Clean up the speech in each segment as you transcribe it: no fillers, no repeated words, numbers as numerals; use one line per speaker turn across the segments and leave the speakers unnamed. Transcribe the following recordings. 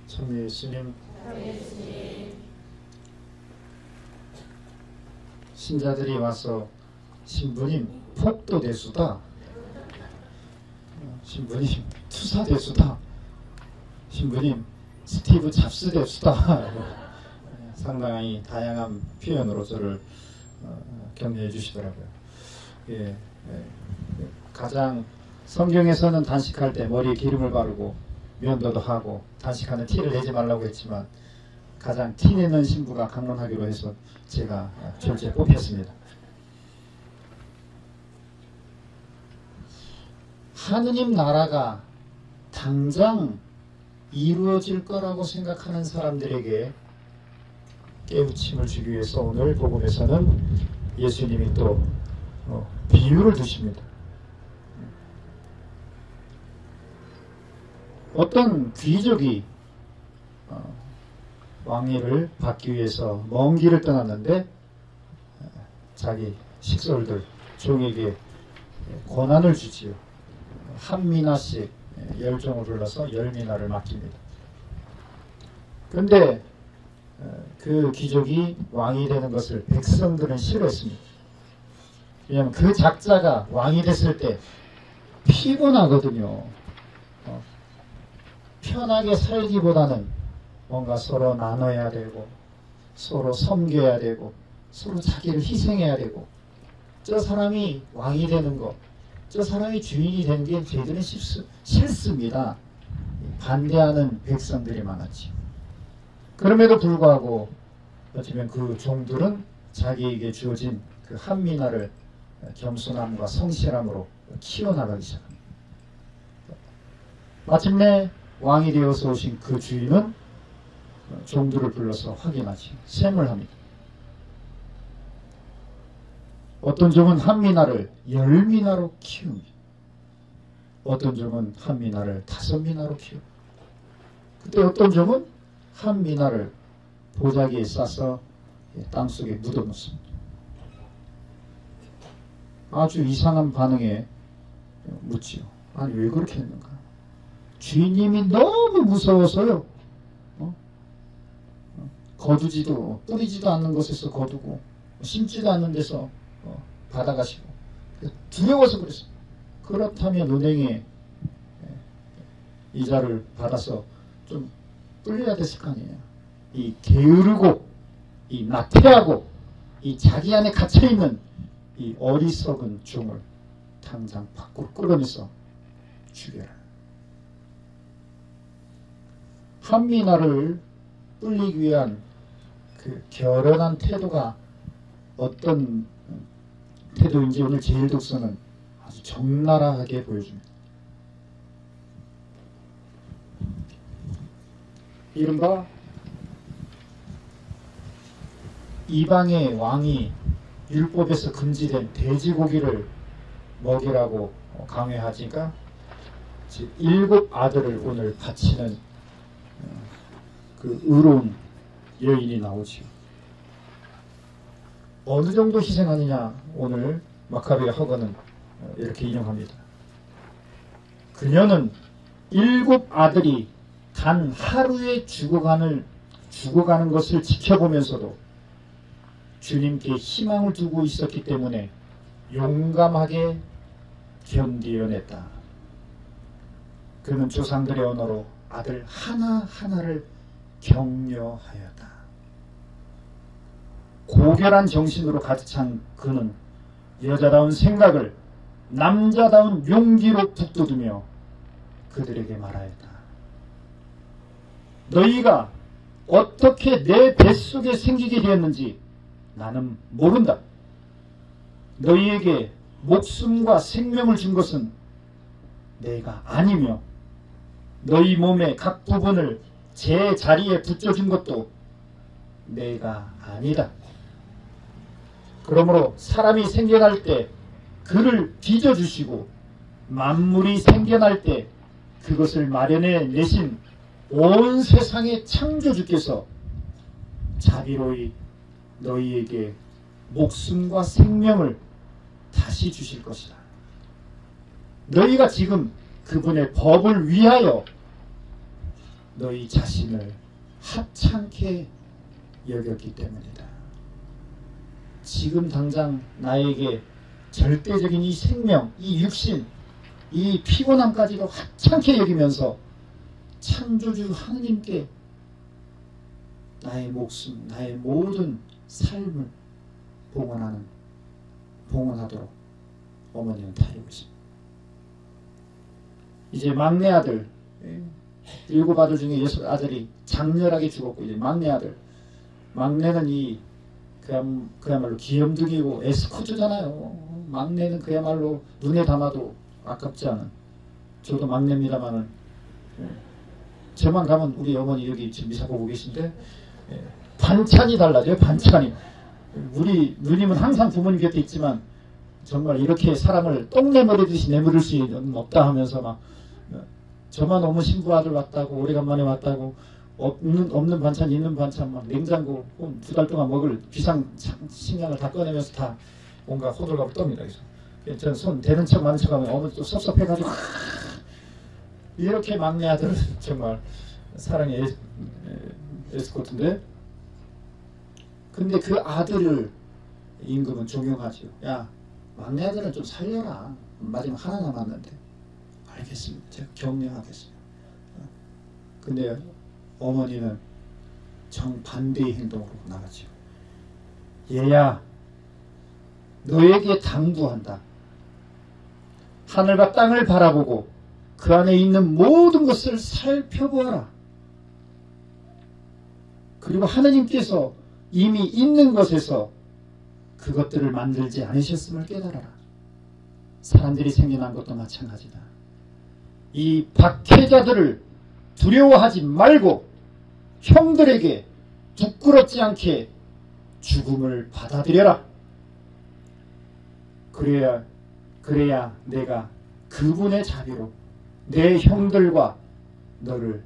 참 예수님, 신자들이 와서 신부님 폭도대수다, 신부님 투사대수다, 신부님 스티브 잡스대수다, 상당히 다양한 표현으로 저를 격려해 주시더라고요. 예, 가장 성경에서는 단식할 때 머리에 기름을 바르고 면도도 하고 단식하는 티를 내지 말라고 했지만 가장 티내는 신부가 강론하기로 해서 제가 졸지에 뽑혔습니다. 하느님 나라가 당장 이루어질 거라고 생각하는 사람들에게 깨우침을 주기 위해서 오늘 복음에서는 예수님이 또 비유를 두십니다. 어떤 귀족이 왕위를 받기 위해서 먼 길을 떠났는데 자기 식솔들 종에게 권한을 주지요. 한 미나씩 10종을 불러서 10미나를 맡깁니다. 그런데 그 귀족이 왕이 되는 것을 백성들은 싫어했습니다. 왜냐하면 그 작자가 왕이 됐을 때 피곤하거든요. 편하게 살기보다는 뭔가 서로 나눠야 되고 서로 섬겨야 되고 서로 자기를 희생해야 되고 저 사람이 왕이 되는 것, 저 사람이 주인이 되는 게 저희들은 싫습니다. 반대하는 백성들이 많았죠. 그럼에도 불구하고 어쩌면 그 종들은 자기에게 주어진 그 한 미나를 겸손함과 성실함으로 키워나가기 시작합니다. 마침내 왕이 되어서 오신 그 주인은 종들을 불러서 확인하지 셈을 합니다. 어떤 종은 한 미나를 10미나로 키웁니다. 어떤 종은 한 미나를 5미나로 키웁니다. 그때 어떤 종은 한 미나를 보자기에 싸서 땅속에 묻어놓습니다. 아주 이상한 반응에 묻지요. 아니 왜 그렇게 했는가? 주인님이 너무 무서워서요. 거두지도 뿌리지도 않는 곳에서 거두고 심지도 않는 데서 받아가시고 두려워서 그랬습니다. 그렇다면 은행에 이자를 받아서 좀 불려야 됐을 거 아니에요. 이 게으르고 이 나태하고 이 자기 안에 갇혀있는 이 어리석은 종을 당장 밖으로 끌어내서 죽여라. 한 미나를 불리기 위한 그 결연한 태도가 어떤 태도인지 오늘 제1독서는 아주 적나라하게 보여줍니다. 이른바 이방의 왕이 율법에서 금지된 돼지고기를 먹이라고 강요하니까 7 아들을 오늘 바치는 그 의로운 여인이 나오지요. 어느 정도 희생하느냐 오늘 마카베 허거는 이렇게 인용합니다. 그녀는 7 아들이 단 하루에 죽어가는 것을 지켜보면서도 주님께 희망을 두고 있었기 때문에 용감하게 견디어냈다. 그는 조상들의 언어로 아들 하나하나를 격려하였다. 고결한 정신으로 가득 찬 그는 여자다운 생각을 남자다운 용기로 북돋우며 그들에게 말하였다. 너희가 어떻게 내 뱃속에 생기게 되었는지 나는 모른다. 너희에게 목숨과 생명을 준 것은 내가 아니며 너희 몸의 각 부분을 제 자리에 붙여준 것도 내가 아니다. 그러므로 사람이 생겨날 때 그를 빚어주시고 만물이 생겨날 때 그것을 마련해 내신 온 세상의 창조주께서 자비로이 너희에게 목숨과 생명을 다시 주실 것이다. 너희가 지금 그분의 법을 위하여 너희 자신을 하찮게 여겼기 때문이다. 지금 당장 나에게 절대적인 이 생명, 이 육신, 이 피곤함까지도 하찮게 여기면서 창조주 하느님께 나의 목숨, 나의 모든 삶을 봉헌하도록 어머니는 다니고 있습니다. 이제 막내 아들, 7아들 중에 6아들이 장렬하게 죽었고, 이제 막내 아들, 막내는 그야말로 귀염둥이고 에스코트잖아요. 막내는 그야말로 눈에 담아도 아깝지 않은, 저도 막내입니다만은, 저만 가면 우리 어머니 여기 지금 미사 보고 계신데, 반찬이 달라져요. 반찬이. 우리 누님은 항상 부모님 곁에 있지만 정말 이렇게 사람을 똥 내버리듯이 내버릴 수는 없다 하면서 막, 저만 너무 신부아들 왔다고, 오래간만에 왔다고, 없는 반찬, 있는 반찬, 막 냉장고 2달 동안 먹을 비상식량을 다 꺼내면서 다 뭔가 호들갑을 떱니다. 그래서 저는 손 대는 척 마는 척 하면 어머니 또 섭섭해가지고, 이렇게 막내 아들은 정말 사랑의 에스코트인데, 근데 그 아들을 임금은 종용하죠. 야, 막내 아들은 좀 살려라. 마지막 하나 남았는데. 알겠습니다. 제가 격려하겠습니다. 근데 어머니는 정반대의 행동으로 나가죠. 얘야, 너에게 당부한다. 하늘과 땅을 바라보고 그 안에 있는 모든 것을 살펴보아라. 그리고 하느님께서 이미 있는 것에서 그것들을 만들지 않으셨음을 깨달아라. 사람들이 생겨난 것도 마찬가지다. 이 박해자들을 두려워하지 말고 형들에게 부끄럽지 않게 죽음을 받아들여라. 그래야 내가 그분의 자비로 내 형들과 너를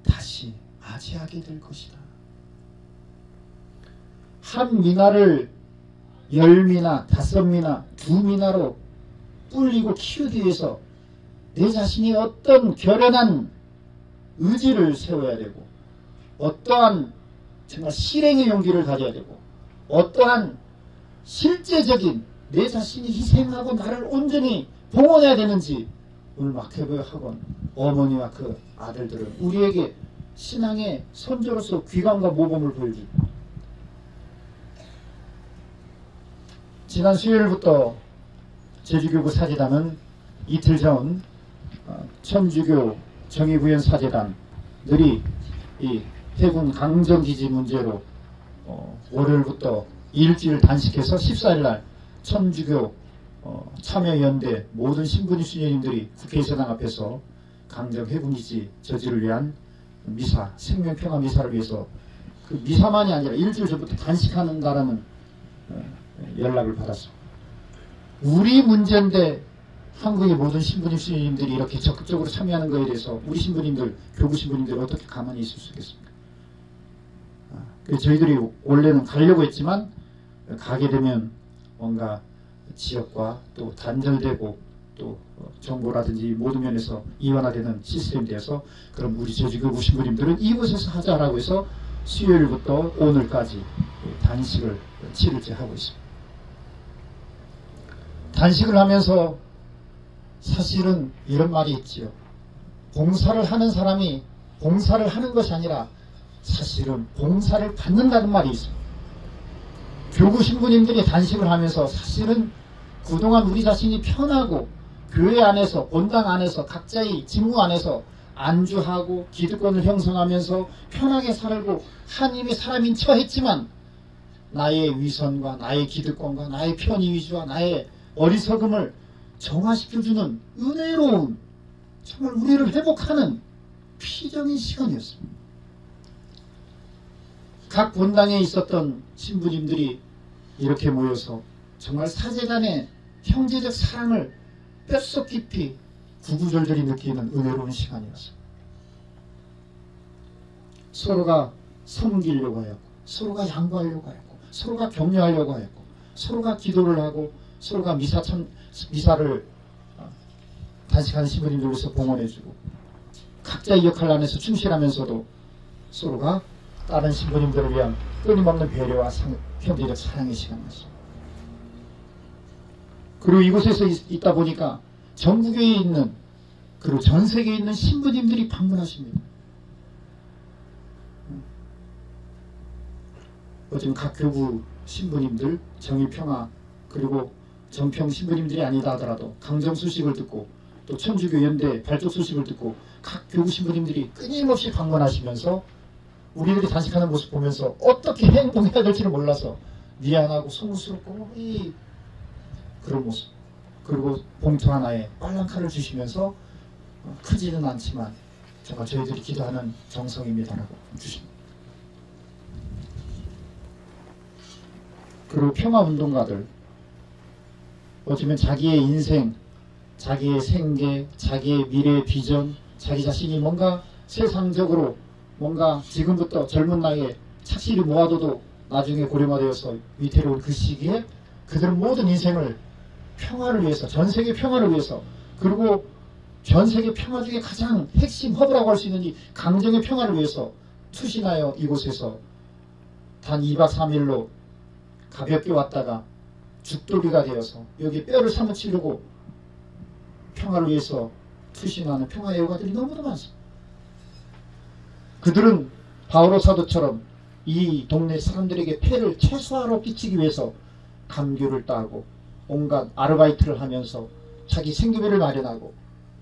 다시 맞이하게 될 것이다. 한 미나를 10미나, 5미나, 2미나로 불리고 키우기 위해서 내 자신이 어떤 결연한 의지를 세워야 되고, 어떠한 정말 실행의 용기를 가져야 되고, 어떠한 실제적인 내 자신이 희생하고 나를 온전히 봉헌해야 되는지, 오늘 마케베 학원 어머니와 그 아들들은 우리에게 신앙의 선조로서 귀감과 모범을 보여줍니다. 지난 수요일부터 제주교구 사제단은 이틀 전 천주교 정의구현 사제단들이 이 해군 강정기지 문제로 월요일부터 일주일 단식해서 14일날 천주교 참여연대 모든 신부님 수녀님들이 국회의사당 앞에서 강정 해군기지 저지를 위한 미사, 생명평화 미사를 위해서 그 미사만이 아니라 일주일 전부터 단식하는다라는 연락을 받았습니다. 우리 문제인데 한국의 모든 신부님 수녀님들이 이렇게 적극적으로 참여하는 것에 대해서 우리 신부님들, 교구 신부님들이 어떻게 가만히 있을 수 있겠습니까? 그래서 저희들이 원래는 가려고 했지만 가게 되면 뭔가 지역과 또 단절되고 또 정보라든지 모든 면에서 이완화되는 시스템이 되어서, 그럼 우리 저주교구 신부님들은 이곳에서 하자라고 해서 수요일부터 오늘까지 단식을 7일째 하고 있습니다. 단식을 하면서 사실은 이런 말이 있지요. 봉사를 하는 사람이 봉사를 하는 것이 아니라 사실은 봉사를 받는다는 말이 있습니다. 교구 신부님들이 단식을 하면서 사실은 그동안 우리 자신이 편하고 교회 안에서, 본당 안에서, 각자의 직무 안에서 안주하고 기득권을 형성하면서 편하게 살고 하나님의 사람인 척 했지만, 나의 위선과 나의 기득권과 나의 편의위주와 나의 어리석음을 정화시켜주는 은혜로운, 정말 우리를 회복하는 피정인 시간이었습니다. 각 본당에 있었던 신부님들이 이렇게 모여서 정말 사제단의 형제적 사랑을 뼛속 깊이 구구절절히 느끼는 은혜로운 시간이었습니다. 서로가 섬기려고 하였고, 서로가 양보하려고 하였고, 서로가 격려하려고 하였고, 서로가 기도를 하고, 서로가 미사를 단식하는 신부님들 위해서 봉헌해주고, 각자의 역할 안에서 충실하면서도 서로가 다른 신부님들을 위한 끊임없는 배려와 현대적 사랑의 시간이었습니다. 그리고 이곳에서 있다 보니까 전국에 있는 그리고 전 세계에 있는 신부님들이 방문하십니다. 어쩌면 각 교구 신부님들, 정의평화 그리고 정평 신부님들이 아니다 하더라도 강정 소식을 듣고 또 천주교 연대 발족 소식을 듣고 각 교구 신부님들이 끊임없이 방문하시면서 우리들이 단식하는 모습 보면서 어떻게 행동해야 될지를 몰라서 미안하고 송구스럽고 그런 모습, 그리고 봉투 하나에 빨간 칼을 주시면서 크지는 않지만 정말 저희들이 기도하는 정성입니다라고 주십니다. 그리고 평화운동가들, 어쩌면 자기의 인생, 자기의 생계, 자기의 미래의 비전, 자기 자신이 뭔가 세상적으로 뭔가 지금부터 젊은 나이에 착실히 모아둬도 나중에 고령화되어서 위태로운 그 시기에 그들은 모든 인생을 평화를 위해서, 전 세계 평화를 위해서, 그리고 전 세계 평화 중에 가장 핵심 허브라고 할 수 있는 이 강정의 평화를 위해서 투신하여 이곳에서 단 2박 3일로 가볍게 왔다가 죽돌이가 되어서 여기 뼈를 사무치려고 평화를 위해서 투신하는 평화의 여가들이 너무도 많습니다. 그들은 바오로 사도처럼 이 동네 사람들에게 폐를 최소화로 끼치기 위해서 감귤을 따고 온갖 아르바이트를 하면서 자기 생계비를 마련하고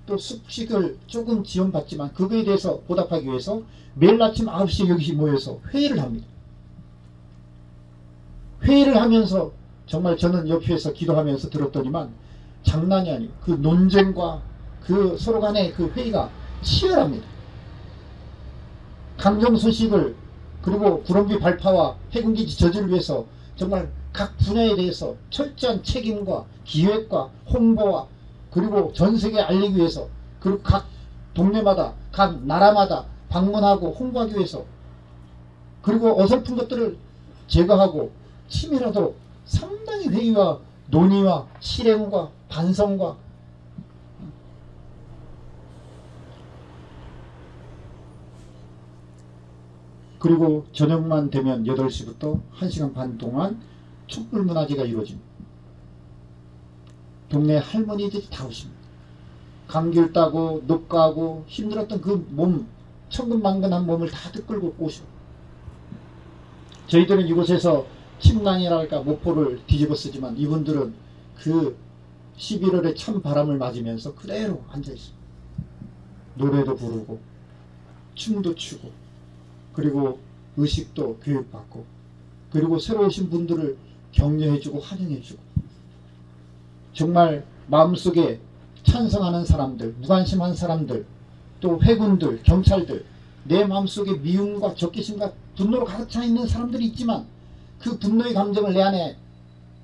또 숙식을 조금 지원받지만 그거에 대해서 보답하기 위해서 매일 아침 9시에 여기 모여서 회의를 합니다. 회의를 하면서 정말 저는 옆에서 기도하면서 들었더니만 장난이 아니고 그 논쟁과 그 서로 간의 그 회의가 치열합니다. 강정 소식을 그리고 구름비 발파와 해군기지 저지를 위해서 정말 각 분야에 대해서 철저한 책임과 기획과 홍보와 그리고 전 세계에 알리기 위해서 그리고 각 동네마다 각 나라마다 방문하고 홍보하기 위해서 그리고 어설픈 것들을 제거하고 치밀하도록 상당히 회의와 논의와 실행과 반성과 그리고 저녁만 되면 8시부터 1시간 반 동안 촛불문화제가 이루어집니다. 동네 할머니들이 다 오십니다. 감귤 따고 녹가하고 힘들었던 그 몸, 천근만근한 몸을 다들 끌고 오시고 저희들은 이곳에서 침낭이랄까 모포를 뒤집어 쓰지만 이분들은 그 11월의 찬 바람을 맞으면서 그대로 앉아있습니다. 노래도 부르고 춤도 추고 그리고 의식도 교육받고 그리고 새로 오신 분들을 격려해주고 환영해주고 정말 마음속에 찬성하는 사람들, 무관심한 사람들, 또 회군들, 경찰들 내 마음속에 미움과 적개심과 분노로 가득 차 있는 사람들이 있지만 그 분노의 감정을 내 안에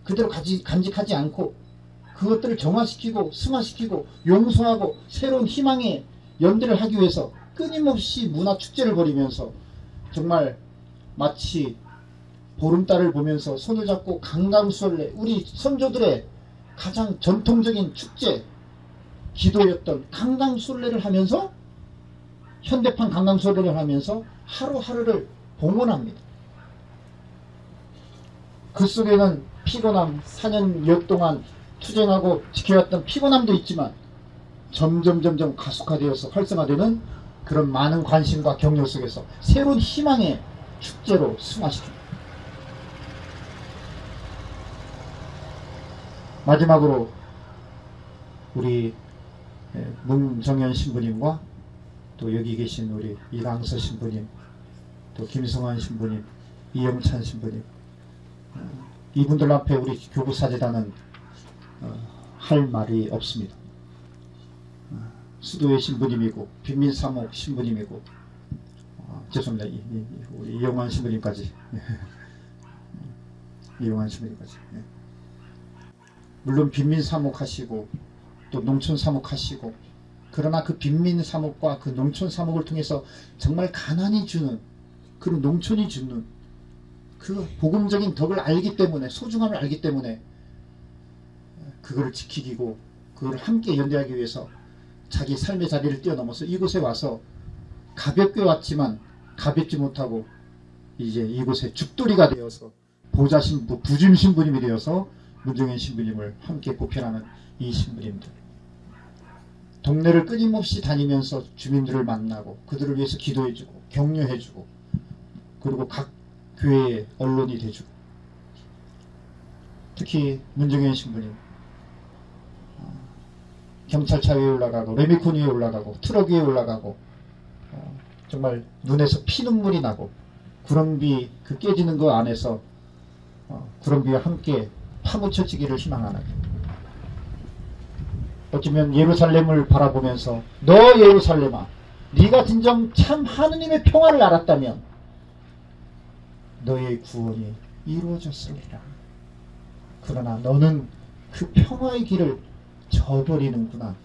그대로 간직하지 않고 그것들을 정화시키고 승화시키고 용서하고 새로운 희망의 연대를 하기 위해서 끊임없이 문화축제를 벌이면서 정말 마치 보름달을 보면서 손을 잡고 강강술래 우리 선조들의 가장 전통적인 축제 기도였던 강강술래를 하면서 현대판 강강술래를 하면서 하루하루를 봉헌합니다. 그 속에는 피곤함, 4년여 동안 투쟁하고 지켜왔던 피곤함도 있지만 점점 가속화되어서 활성화되는 그런 많은 관심과 격려 속에서 새로운 희망의 축제로 승화시킵니다. 마지막으로 우리 문정현 신부님과 또 여기 계신 우리 이강서 신부님, 또 김성환 신부님, 이영찬 신부님, 이분들 앞에 우리 교구사재단은 할 말이 없습니다. 수도의 신부님이고 빈민사목 신부님이고 죄송합니다. 우리 이영환 신부님까지 이영환 신부님까지 물론 빈민사목 하시고 또 농촌사목 하시고 그러나 그 빈민사목과 그 농촌사목을 통해서 정말 가난이 주는 그런 농촌이 주는 그 복음적인 덕을 알기 때문에 소중함을 알기 때문에 그거를 지키고 그걸 함께 연대하기 위해서 자기 삶의 자리를 뛰어넘어서 이곳에 와서 가볍게 왔지만 가볍지 못하고 이제 이곳에 죽돌이가 되어서 보좌 신부, 부임 신부님이 되어서 문정현 신부님을 함께 보편하는 이 신부님들. 동네를 끊임없이 다니면서 주민들을 만나고 그들을 위해서 기도해주고 격려해주고 그리고 각 교회의 언론이 돼주고 특히 문정현 신부님 경찰차 위에 올라가고 레미콘 위에 올라가고 트럭 위에 올라가고 정말 눈에서 피눈물이 나고 구렁비 그 깨지는 그 안에서 구렁비와 함께 파묻혀지기를 희망하는 어쩌면 예루살렘을 바라보면서 너 예루살렘아 네가 진정 참 하느님의 평화를 알았다면 너의 구원이 이루어졌으리라. 그러나 너는 그 평화의 길을 저버리는구나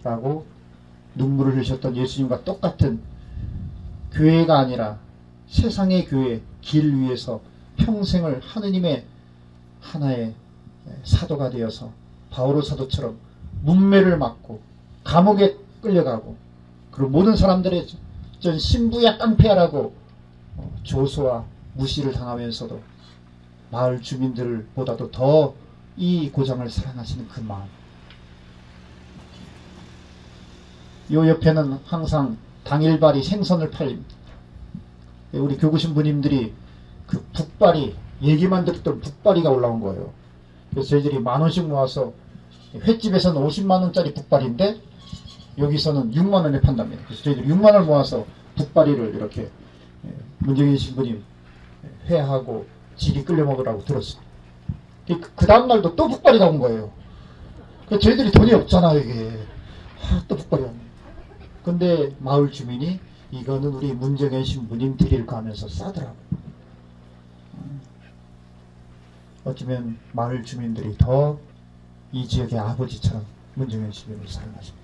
라고 눈물을 흘리셨던 예수님과 똑같은 교회가 아니라 세상의 교회 길 위에서 평생을 하느님의 하나의 사도가 되어서 바오로 사도처럼 문매를 맞고 감옥에 끌려가고 그리고 모든 사람들의 전 신부야 깡패야라고 조소와 무시를 당하면서도 마을 주민들보다도 더 이 고장을 사랑하시는 그 마음. 요 옆에는 항상 당일발이 생선을 팔립니다. 우리 교구 신부님들이 그 북발이 얘기만 듣던 북발이가 올라온 거예요. 그래서 저희들이 10,000원씩 모아서 횟집에서는 50만원짜리 북발인데 여기서는 6만원에 판답니다. 그래서 저희들이 6만원을 모아서 북발이를 이렇게 문정현 신부님 회하고 지리 끓여 먹으라고 들었어요. 그 다음날도 또 북발이가 온 거예요. 저희들이 돈이 없잖아요 이게. 또 북발이 왔네. 근데 마을 주민이 이거는 우리 문정현 신부님 드릴까 하면서 싸더라고요. 어쩌면 마을 주민들이 더 이 지역의 아버지처럼 문정현 신부님을 사랑하십니다.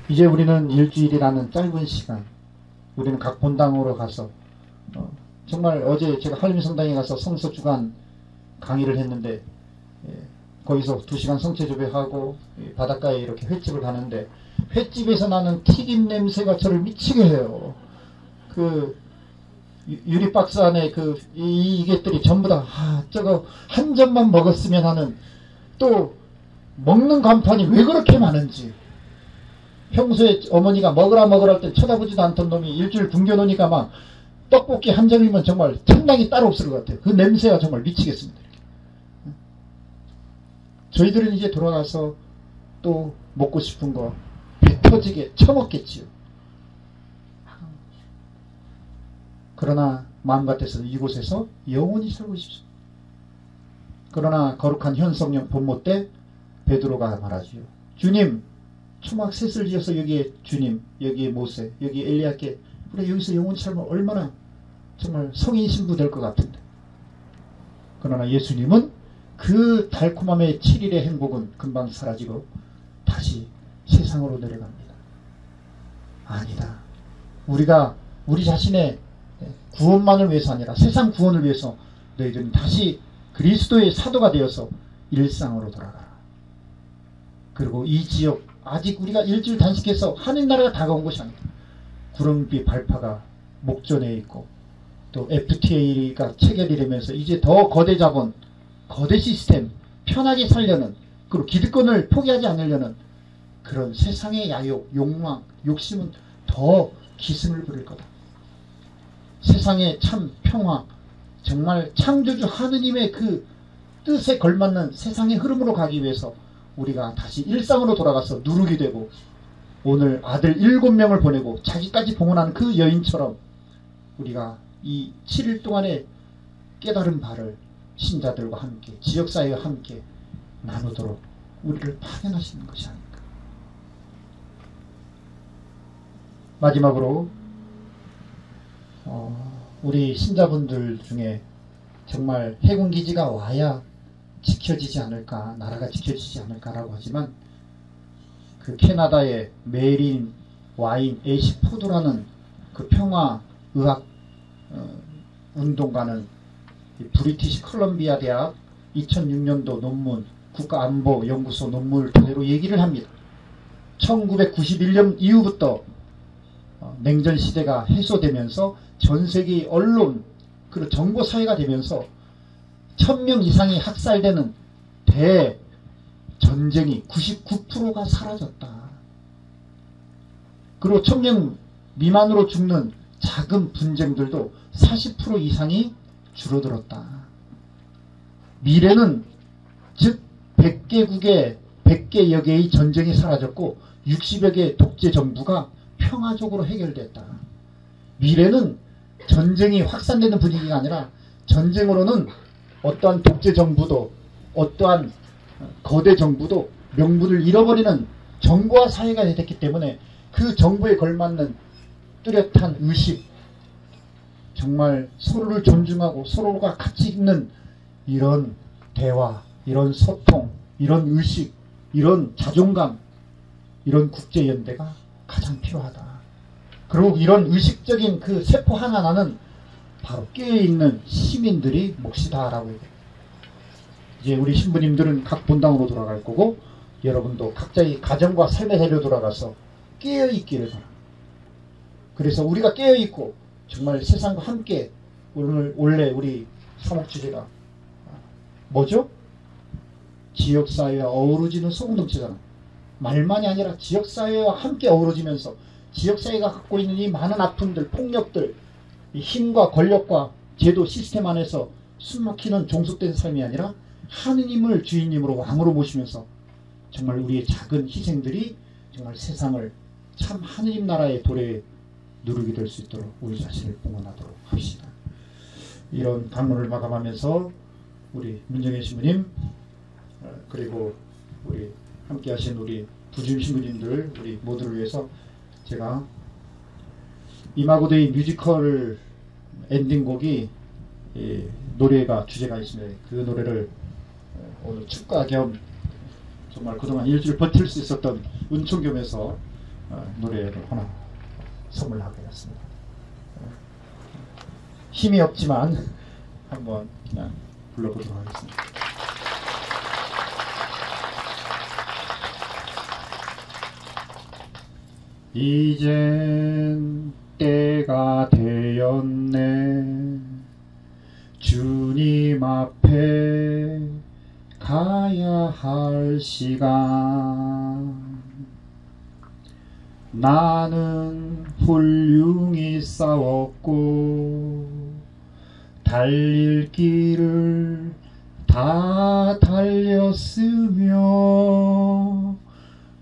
이제 우리는 일주일이라는 짧은 시간 우리는 각 본당으로 가서 정말 어제 제가 한림성당에 가서 성서주간 강의를 했는데 거기서 2시간 성체조배하고 바닷가에 이렇게 횟집을 가는데 횟집에서 나는 튀김 냄새가 저를 미치게 해요. 그 유리박스 안에 이게들이 전부 다 저거 한 점만 먹었으면 하는 또 먹는 간판이 왜 그렇게 많은지 평소에 어머니가 먹으라 할 때 쳐다보지도 않던 놈이 일주일 굶겨놓으니까 막 떡볶이 한 점이면 정말 천당이 따로 없을 것 같아요. 그 냄새가 정말 미치겠습니다. 저희들은 이제 돌아가서 또 먹고 싶은 거 배 터지게 처먹겠지요. 그러나 마음 같아서 이곳에서 영원히 살고 싶습니다. 그러나 거룩한 현성령 본모 때 베드로가 말하지요. 주님 초막 셋을 지어서 여기에 주님, 여기에 모세, 여기에 엘리야께 우리 여기서 영원히 살면 얼마나 정말 성인 신부 될 것 같은데. 그러나 예수님은 그 달콤함의 7일의 행복은 금방 사라지고 다시 세상으로 내려갑니다. 아니다. 우리가 우리 자신의 구원만을 위해서 아니라 세상 구원을 위해서 너희들은 다시 그리스도의 사도가 되어서 일상으로 돌아가라. 그리고 이 지역 아직 우리가 일주일 단식해서 하늘나라가 다가온 것이 아니다. 구름비 발파가 목전에 있고 또 FTA가 체결이 되면서 이제 더 거대 자본, 거대 시스템, 편하게 살려는 그리고 기득권을 포기하지 않으려는 그런 세상의 야욕, 욕망, 욕심은 더 기승을 부릴 거다. 세상의 참 평화, 정말 창조주 하느님의 그 뜻에 걸맞는 세상의 흐름으로 가기 위해서 우리가 다시 일상으로 돌아가서 누룩이 되고 오늘 아들 7명을 보내고 자기까지 봉헌한 그 여인처럼 우리가 이 7일 동안의 깨달은 바를 신자들과 함께 지역사회와 함께 나누도록 우리를 파견하시는 것이 아닐까. 마지막으로 우리 신자분들 중에 정말 해군기지가 와야 지켜지지 않을까, 나라가 지켜지지 않을까라고 하지만 그 캐나다의 메린 와인 에이시포드라는 그 평화의학 운동가는 브리티시 컬럼비아 대학 2006년도 논문 국가안보연구소 논문을 토대로 얘기를 합니다. 1991년 이후부터 냉전 시대가 해소되면서 전 세계 언론 그리고 정보 사회가 되면서 1000명 이상이 학살되는 대전쟁이 99%가 사라졌다. 그리고 1000명 미만으로 죽는 작은 분쟁들도 40% 이상이 줄어들었다. 미래는 즉 100개국의 100개여 개의 전쟁이 사라졌고 60여 개의 독재 정부가 평화적으로 해결됐다. 미래는 전쟁이 확산되는 분위기가 아니라 전쟁으로는 어떠한 독재 정부도 어떠한 거대 정부도 명분을 잃어버리는 정부화 사회가 됐기 때문에 그 정부에 걸맞는 뚜렷한 의식, 정말 서로를 존중하고 서로가 가치 있는 이런 대화, 이런 소통, 이런 의식, 이런 자존감, 이런 국제연대가 가장 필요하다. 그리고 이런 의식적인 그 세포 하나하나는 바로 깨어있는 시민들이 몫이다라고 얘기해요. 이제 우리 신부님들은 각 본당으로 돌아갈 거고 여러분도 각자의 가정과 삶의 자리로 돌아가서 깨어있기를 바랍니다. 그래서 우리가 깨어있고 정말 세상과 함께 원래 우리 사목 주제가 뭐죠? 지역사회와 어우러지는 소공동체잖아. 말만이 아니라 지역사회와 함께 어우러지면서 지역사회가 갖고 있는 이 많은 아픔들, 폭력들, 이 힘과 권력과 제도 시스템 안에서 숨막히는 종속된 삶이 아니라 하느님을 주인님으로 왕으로 모시면서 정말 우리의 작은 희생들이 정말 세상을 참 하느님 나라의 도래에 누르게 될 수 있도록 우리 자신을 봉헌하도록 합시다. 이런 강론을 마감하면서 우리 문정혜 신부님 그리고 우리 함께 하신 우리 부주임 신부님들 우리 모두를 위해서 제가 이마고데이 뮤지컬 엔딩곡이 노래가 주제가 있습니다. 그 노래를 오늘 축가 겸 정말 그동안 일주일 버틸 수 있었던 은총 겸해서 노래를 하나 선물하겠습니다. 힘이 없지만 한번 그냥 불러보도록 하겠습니다. 이젠 때가 되었네. 주님 앞에 가야 할 시간. 나는 훌륭히 싸웠고 달릴 길을 다 달렸으며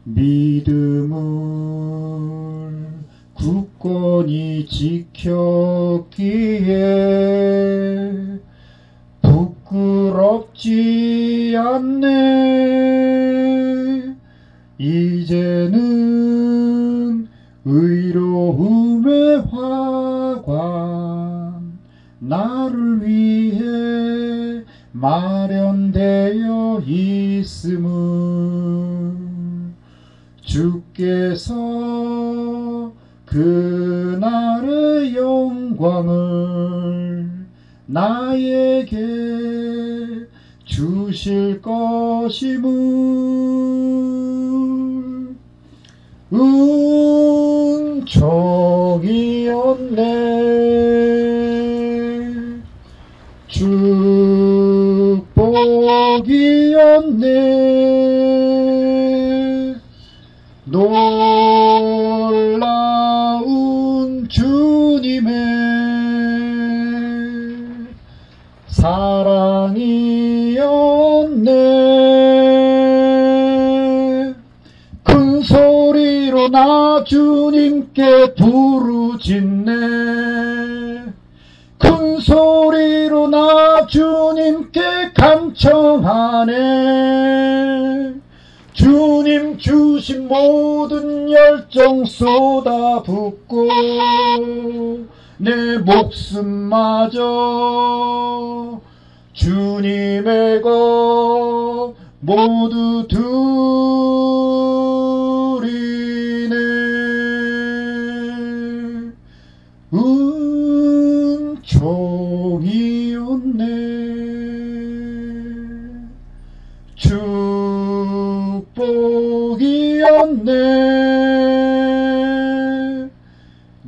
믿음을 굳건히 지켰기에 부끄럽지 않네. 이제는 의로움의 화관 나를 위해 마련되어 있음을 주께서 그날의 영광을 나에게 주실 것임을 은총이었네. 축복이었네. 놀라운 주님의 사랑이었네. 큰 소리로 나 주님께 부르짖네. 큰 소리로 나 주님께 간청하네. 주님 주신 모든 열정 쏟아붓고 내 목숨마저 주님의 것 모두 드리네. 은총이었네.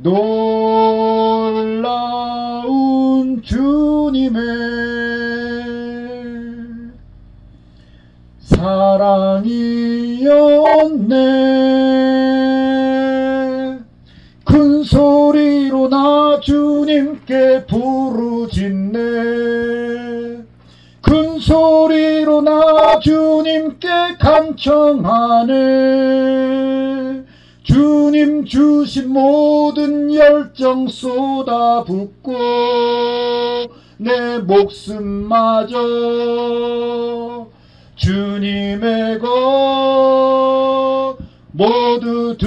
놀라운 주님의 사랑이었네. 큰 소리로 나 주님께 부르짖네. 큰 소리로 나 주님께 간청하네. 주님 주신 모든 열정 쏟아붓고 내 목숨마저 주님의 것 모두